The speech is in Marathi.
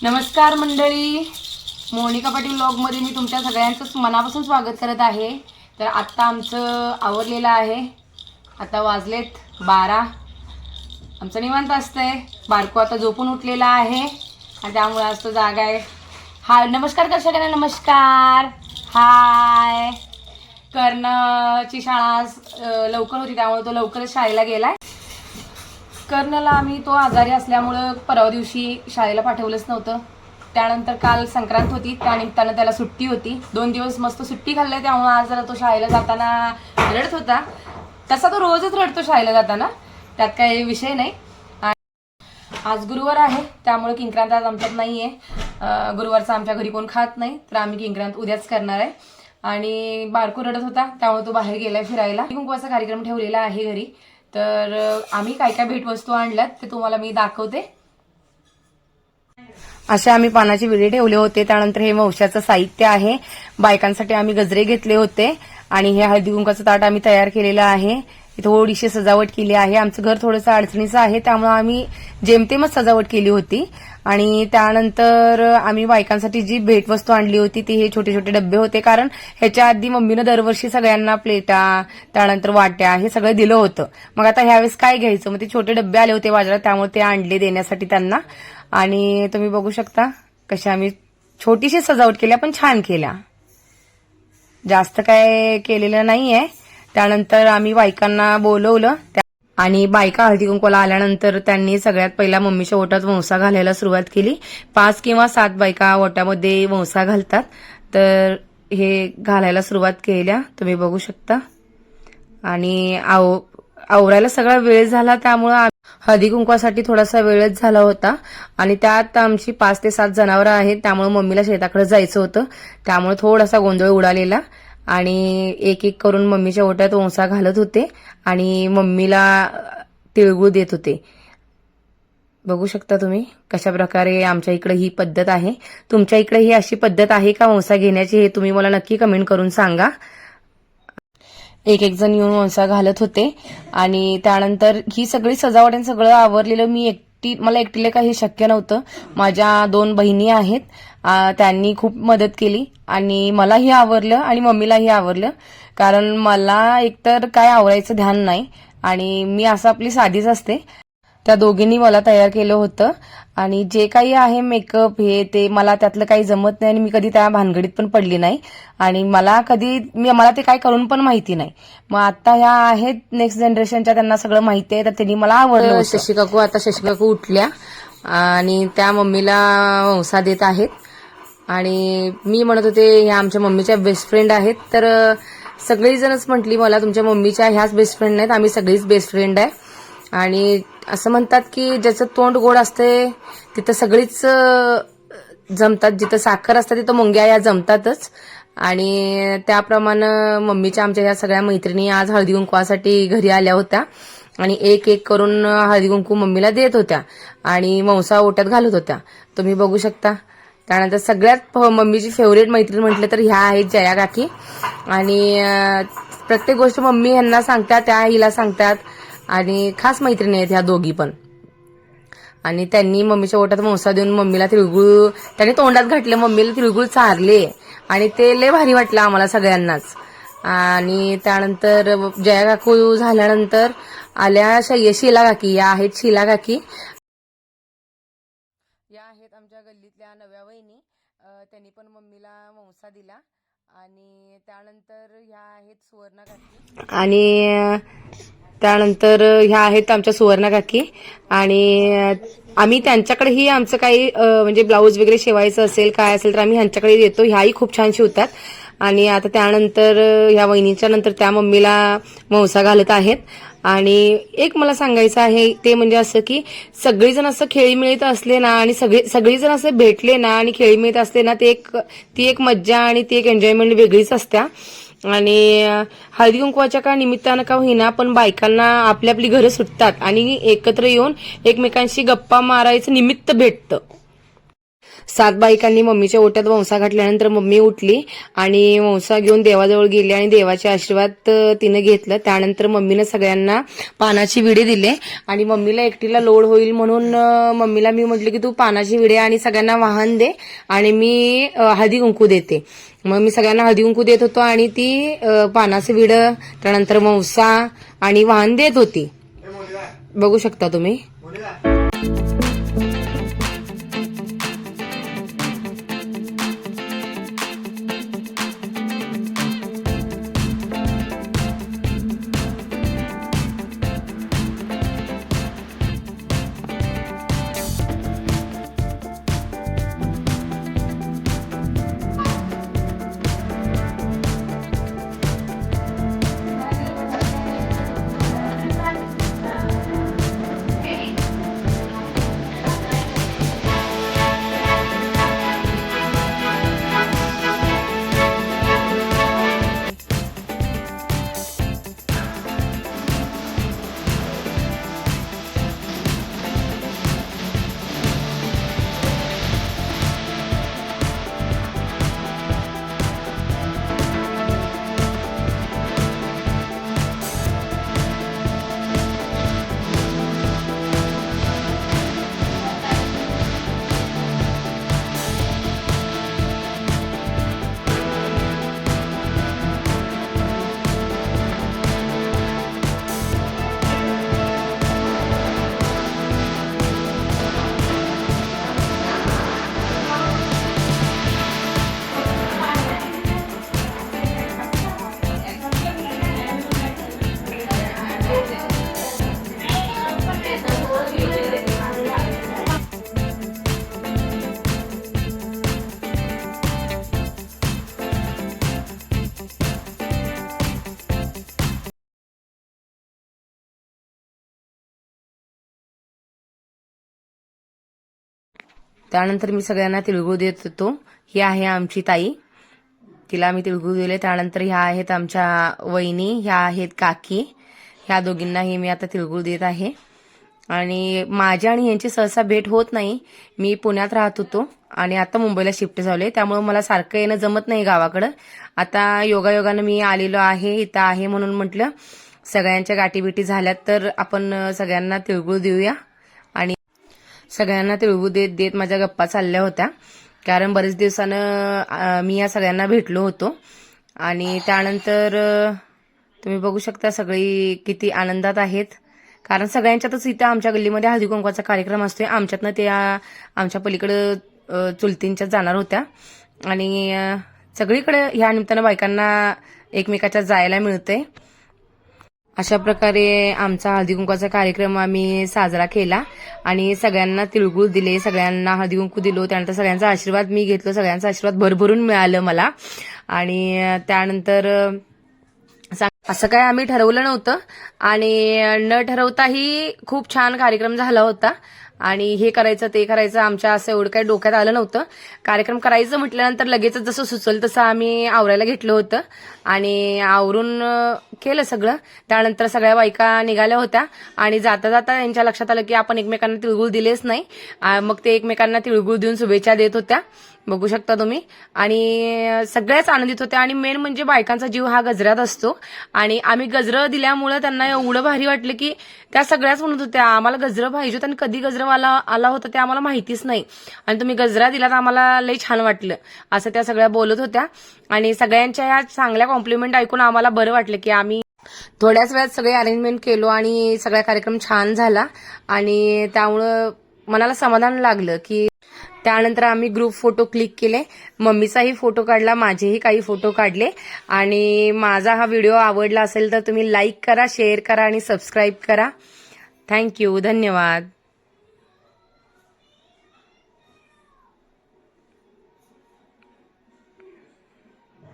नमस्कार मंडळी, मोनिका पाटील व्लॉगमध्ये मी तुमच्या सगळ्यांचंच मनापासून स्वागत करत आहे। तर आत्ता आमचं आवरलेलं आहे। आता वाजलेत 12। आमचं निवांत असतंय। बारको आता झोपून उठलेला आहे आणि त्यामुळे आज तो जागा आहे। हाय, नमस्कार कर सगळ्यांना, नमस्कार, हाय। कर्णची शाळा लवकर होती त्यामुळे तो लवकरच शाळेला गेलाय। कर्णला आम्ही तो आजारी असल्यामुळं परवा दिवशी शाळेला पाठवलंच नव्हतं। त्यानंतर काल संक्रांत होती, त्यानिमित्तानं त्याला सुट्टी होती। 2 दिवस मस्त सुट्टी खाल्ली, त्यामुळे आज जरा तो शाळेला जाताना रडत होता। तसा तो रोजच रडतो शाळेला जाताना, त्यात काही विषय नाही। आज गुरुवार आहे त्यामुळे किंक्रांत आज आमच्यात नाही आहे। गुरुवारचा आमच्या घरी कोण खात नाही, तर आम्ही किंक्रांत उद्याच करणार आहे। आणि बारको रडत होता त्यामुळे तो बाहेर गेलाय फिरायला। कुंकवाचा कार्यक्रम ठेवलेला आहे घरी, तर आम्ही काय काय भेटवस्तू आणल्यात ते तुम्हाला मी दाखवते। असे आम्ही पानाचे विडे ठेवले होते। त्यानंतर हे वंशाचं साहित्य आहे। बायकांसाठी आम्ही गजरे घेतले होते आणि हे हळदी कुंकाचं ताट आम्ही तयार केलेलं आहे। थोडीशी सजावट केली आहे। आमचं घर थोडंसं अडचणीचं आहे त्यामुळे आम्ही जेमतेमच सजावट केली होती। आणि त्यानंतर आम्ही बायकांसाठी जी भेटवस्तू आणली होती ती हे छोटे छोटे डब्बे होते, कारण ह्याच्या आधी मम्मीनं दरवर्षी सगळ्यांना प्लेटा, त्यानंतर वाट्या हे सगळं दिलं होतं। मग आता ह्यावेळेस काय घ्यायचं, मग ते छोटे डब्बे आले होते बाजारात त्यामुळे ते आणले देण्यासाठी त्यांना। आणि तुम्ही बघू शकता कशा आम्ही छोटीशी सजावट केल्या, पण छान केल्या, जास्त काय केलेलं नाहीये। त्यानंतर आम्ही बायकांना बोलवलं आणि बायका हळदी कुंकवाला आल्यानंतर त्यांनी सगळ्यात पहिला मम्मीच्या ओटात वंसा घालायला सुरुवात केली। 5 किंवा 7 बायका ओटामध्ये वंसा घालतात, तर हे घालायला सुरुवात केल्या, तुम्ही बघू शकता। आणि आवरायला सगळा वेळ झाला त्यामुळे हळदी कुंकवासाठी थोडासा वेळच झाला होता। आणि त्यात आमची 5 ते 7 जनावरं आहेत त्यामुळे मम्मीला शेताकडे जायचं होतं, त्यामुळे थोडासा गोंधळ उडालेला। आणि एक एक करून मम्मीच्या ओट्यात वंसा घालत होते आणि मम्मीला तिळगुळ देत होते। बघू शकता तुम्ही कशा प्रकारे आमच्या इकडे ही पद्धत आहे। तुमच्या इकडे ही अशी पद्धत आहे का वंसा घेण्याची, हे तुम्ही मला नक्की कमेंट करून सांगा। एक एक जण येऊन वंसा घालत होते आणि त्यानंतर ही सगळी सजावट आणि सगळं आवरलेलं मला एकटीला काही शक्य नव्हतं। माझ्या 2 बहिणी आहेत, त्यांनी खूप मदत केली आणि मलाही आवरलं आणि मम्मीलाही आवरलं, कारण मला एकतर काय आवरायचं ध्यान नाही आणि मी असं आपली साधीच असते। त्या दोघींनी मला तयार केलं होतं आणि जे काही आहे मेकअप हे ते मला त्यातलं काही जमत नाही आणि मी कधी त्या भानगडीत पण पडली नाही आणि मला ते काय करून पण माहिती नाही। मग आता ह्या आहेत नेक्स्ट जनरेशनच्या, त्यांना सगळं माहिती आहे, तर त्यांनी मला आवडलं। शशी काकू उठल्या आणि त्या मम्मीला वंसा देत आहेत। आणि मी म्हणत होते ह्या आमच्या मम्मीच्या बेस्ट फ्रेंड आहेत, तर सगळीजणच म्हटली मला तुमच्या मम्मीच्या ह्याच बेस्ट फ्रेंड नाहीत, आम्ही सगळीच बेस्ट फ्रेंड आहे। आणि असं म्हणतात की ज्याचं तोंड गोड असते तिथं सगळीच जमतात, जिथं साखर असते तिथं मुंग्या या जमतातच। आणि त्याप्रमाणे मम्मीच्या आमच्या ह्या सगळ्या मैत्रिणी आज हळदी कुंकवासाठी घरी आल्या होत्या आणि एक एक करून हळदी कुंकू मम्मीला देत होत्या आणि वंसा ओट्यात घालत होत्या, तुम्ही बघू शकता। त्यानंतर सगळ्यात मम्मीची फेवरेट मैत्रीण म्हटलं तर ह्या आहेत जया काकी। आणि प्रत्येक गोष्ट मम्मी ह्यांना सांगतात, त्या हिला सांगतात आणि खास मैत्रिणी आहेत ह्या दोघी पण। आणि त्यांनी मम्मीच्या ओट्यात वंसा देऊन मम्मीला तिळगुळ त्यांनी तोंडात घातले, मम्मीला तिळगुळ चारले आणि ते लय भारी वाटलं आम्हाला सगळ्यांनाच। आणि त्यानंतर जया काकू झाल्यानंतर आल्या शीला काकी, या आहेत शीला काकी, या आहेत आमच्या गल्लीतल्या नव्या वहिनी, त्यांनी पण मम्मीला वंसा दिला। आणि त्यानंतर ह्या आहेत सुवर्णा काकी, आणि त्यानंतर ह्या आहेत आमच्या सुवर्णा काकी। आणि आम्ही त्यांच्याकडेही आमचं काही म्हणजे ब्लाऊज वगैरे शिवायचं असेल काय असेल तर आम्ही ह्यांच्याकडे देतो, ह्याही खूप छान शिवतात। आणि आता त्यानंतर ह्या वहिनीच्या नंतर त्या मम्मीला वंसा घालत आहेत। आणि एक मला सांगायचं आहे ते म्हणजे असं की सगळीजण असं खेळीमेळीत असले ना आणि सगळीजण असं भेटले ना आणि खेळीमेळीत असले ना, ती एक मज्जा आणि ती एक एन्जॉयमेंट वेगळीच असत्या। आणि हळदी कुंकवाच्या का निमित्तानं का होईना पण बायकांना आपली आपली घरं सुटतात आणि एकत्र येऊन एकमेकांशी गप्पा मारायचं निमित्त भेटतं। 7 बायकांनी मम्मीच्या ओट्यात वंसा घातल्यानंतर मम्मी उठली आणि वंसा घेऊन देवाजवळ गेली आणि देवाचे आशीर्वाद तिने घेतलं. त्यानंतर मम्मीने सगळ्यांना पानाची विडे दिले आणि मम्मीला एकटीला लोड होईल म्हणून मम्मीला मी म्हटलं की तू पानाची विडे आणि सगळ्यांना वाहन दे आणि मी हळदी कुंकू देते. मग मी सगळ्यांना हळदी कुंकू देत होतो आणि ती पानाचं विड त्यानंतर वंसा आणि वाहन देत होती. बघू शकता तुम्ही. त्यानंतर मी सगळ्यांना तिळगुळ देत होतो. ही आहे आमची ताई, तिला मी तिळगुळ दिले. त्यानंतर ह्या आहेत आमच्या वहिनी, ह्या आहेत काकी. ह्या दोघींनाही मी आता तिळगुळ देत आहे. आणि माझ्या आणि यांची सहसा भेट होत नाही. मी पुण्यात राहत होतो आणि आता मुंबईला शिफ्ट झालोय, त्यामुळे मला सारखं येणं जमत नाही गावाकडं. आता योगायोगानं मी आलेलो आहे, इथं आहे म्हणून म्हटलं सगळ्यांच्या गाठीबिटी झाल्यात तर आपण सगळ्यांना तिळगुळ देऊया. आणि सगळ्यांना तिळगुळ देत देत माझ्या गप्पा चालल्या होत्या, कारण बरेच दिवसानं मी या सगळ्यांना भेटलो होतो. आणि त्यानंतर तुम्ही बघू शकता सगळी किती आनंदात आहेत, कारण सगळ्यांच्यातच इथं आमच्या गल्लीमध्ये हळदी कुंकवाचा कार्यक्रम असतोय. आमच्यातनं त्या आमच्या पलीकडं चुलतींच्यात जाणार होत्या आणि सगळीकडे ह्या निमित्तानं बायकांना एकमेकाच्या जायला मिळतंय. अशा प्रकारे आमचा हळदी कुंकवाचा कार्यक्रम आम्ही साजरा केला आणि सगळ्यांना तिळगुळ दिले, सगळ्यांना हळदी कुंकू दिलो. त्यानंतर सगळ्यांचा आशीर्वाद मी घेतलो. सगळ्यांचा आशीर्वाद भरभरून मिळालं मला. आणि त्यानंतर असं काय आम्ही ठरवलं नव्हतं आणि न ठरवताही खूप छान कार्यक्रम झाला होता. आणि हे करायचं ते करायचं आमच्या असं एवढं काही डोक्यात आलं नव्हतं. कार्यक्रम करायचं म्हटल्यानंतर लगेच जसं सुचल तसं आम्ही आवरायला घेतलं होतं आणि आवरून केलं सगळं. त्यानंतर सगळ्या बायका निघाल्या होत्या आणि जाता जाता त्यांच्या लक्षात आलं की आपण एकमेकांना तिळगुळ दिलेच नाही. मग ते एकमेकांना तिळगुळ देऊन शुभेच्छा देत होत्या, बघू शकता तुम्ही. आणि सगळ्याच आनंदित होत्या. आणि मेन म्हणजे बायकांचा जीव हा गजऱ्यात असतो आणि आम्ही गजरं दिल्यामुळं त्यांना एवढं भारी वाटलं की त्या सगळ्याच म्हणत होत्या आम्हाला गजरं पाहिजे आणि कधी गजरवाला आला होता ते आम्हाला माहितीच नाही आणि तुम्ही गजरा दिला तर आम्हाला लई छान वाटलं, असं त्या सगळ्या बोलत होत्या. आणि सगळ्यांच्या या चांगल्या कॉम्प्लिमेंट ऐकून आम्हाला बरं वाटलं की आम्ही थोड्याच वेळात सगळे अरेंजमेंट केलो आणि सगळा कार्यक्रम छान झाला. आणि त्यामुळं मनाला समाधान लागलं की त्यानंतर आम्ही ग्रुप फोटो क्लिक केले, मम्मीचाही फोटो काढला, माझेही काही फोटो काढले. आणि माझा हा व्हिडिओ आवडला असेल तर तुम्ही लाईक करा, शेअर करा आणि सबस्क्राईब करा. थँक्यू, धन्यवाद.